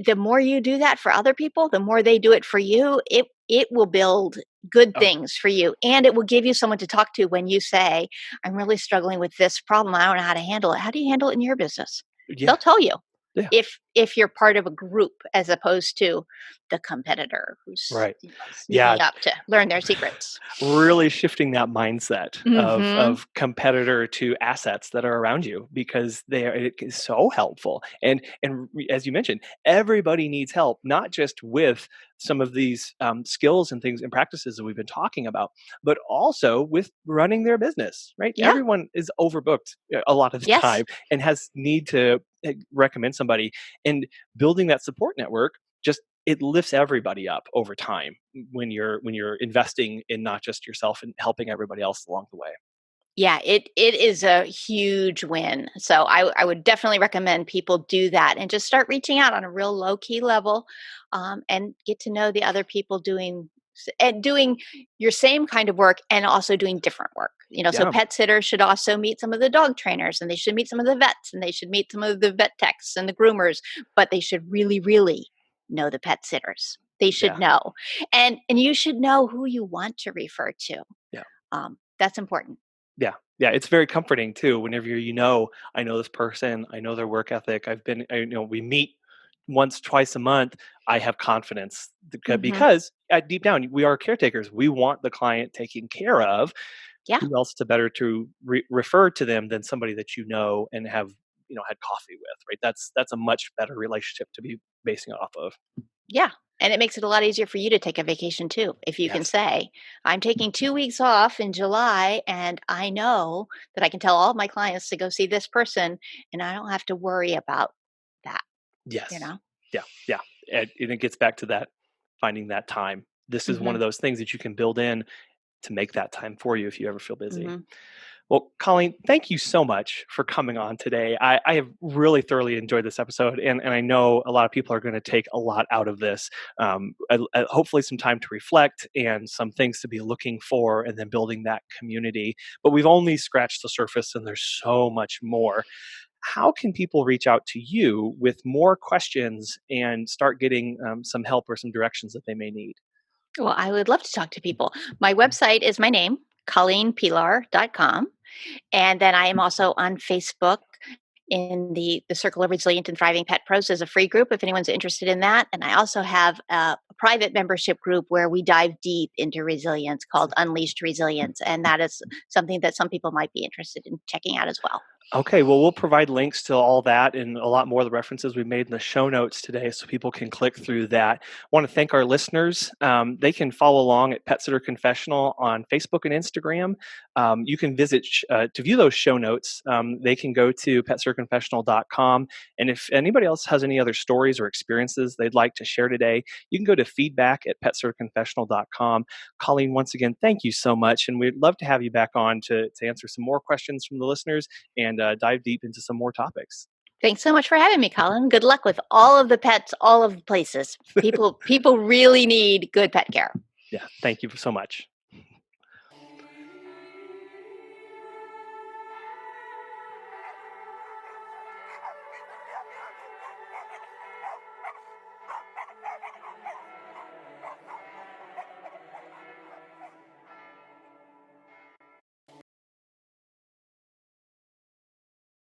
the more you do that for other people, the more they do it for you, it will build good Oh, things for you. And it will give you someone to talk to when you say, I'm really struggling with this problem. I don't know how to handle it. How do you handle it in your business? yeah, They'll tell you yeah, if you're part of a group as opposed to the competitor who's right, sneaking yeah. up to learn their secrets. Really shifting that mindset of Mhm. competitor to assets that are around you because it is so helpful. As you mentioned, everybody needs help, not just with some of these skills and things and practices that we've been talking about, but also with running their business. Right? Yeah. Everyone is overbooked a lot of the Yes. time and has need to recommend somebody, and building that support network just it lifts everybody up over time when you're investing in not just yourself and helping everybody else along the way. Yeah, it is a huge win. So I would definitely recommend people do that and just start reaching out on a real low key level, and get to know the other people doing your same kind of work and also doing different work. So Yeah. pet sitters should also meet some of the dog trainers, and they should meet some of the vets, and they should meet some of the vet techs and the groomers, but they should really, really know the pet sitters. They should Yeah. know, and you should know who you want to refer to. Yeah. That's important. Yeah. Yeah. It's very comforting too. Whenever I know this person, I know their work ethic. We meet once, twice a month. I have confidence Hmm. because at deep down, we are caretakers. We want the client taken care of. Yeah. Who else to better to refer to them than somebody that you know and have had coffee with, right? That's a much better relationship to be basing it off of. Yeah. And it makes it a lot easier for you to take a vacation too. If you can Yes. say, I'm taking 2 weeks off in July and I know that I can tell all of my clients to go see this person and I don't have to worry about that, you Yes. know? Yeah. Yeah. And it gets back to that. finding that time. This is one Mhm. of those things that you can build in to make that time for you if you ever feel busy. Mhm. Well, Colleen, thank you so much for coming on today. I have really thoroughly enjoyed this episode, and I know a lot of people are going to take a lot out of this. Hopefully, some time to reflect and some things to be looking for, and then building that community. But we've only scratched the surface, and there's so much more. How can people reach out to you with more questions and start getting some help or some directions that they may need? Well, I would love to talk to people. My website is my name, ColleenPelar.com. And then I am also on Facebook in the Circle of Resilient and Thriving Pet Pros as a free group if anyone's interested in that. And I also have a private membership group where we dive deep into resilience called Unleashed Resilience. And that is something that some people might be interested in checking out as well. Okay, well, we'll provide links to all that and a lot more of the references we made in the show notes today so people can click through that. I want to thank our listeners. They can follow along at Pet Sitter Confessional on Facebook and Instagram. You can visit to view those show notes. They can go to petsitterconfessional.com. And if anybody else has any other stories or experiences they'd like to share today, you can go to feedback at petsitterconfessional.com. Colleen, once again, thank you so much. And we'd love to have you back on to answer some more questions from the listeners and dive deep into some more topics. Thanks so much for having me, Colin. Good luck with all of the pets, all of the places. People really need good pet care. Yeah, thank you so much.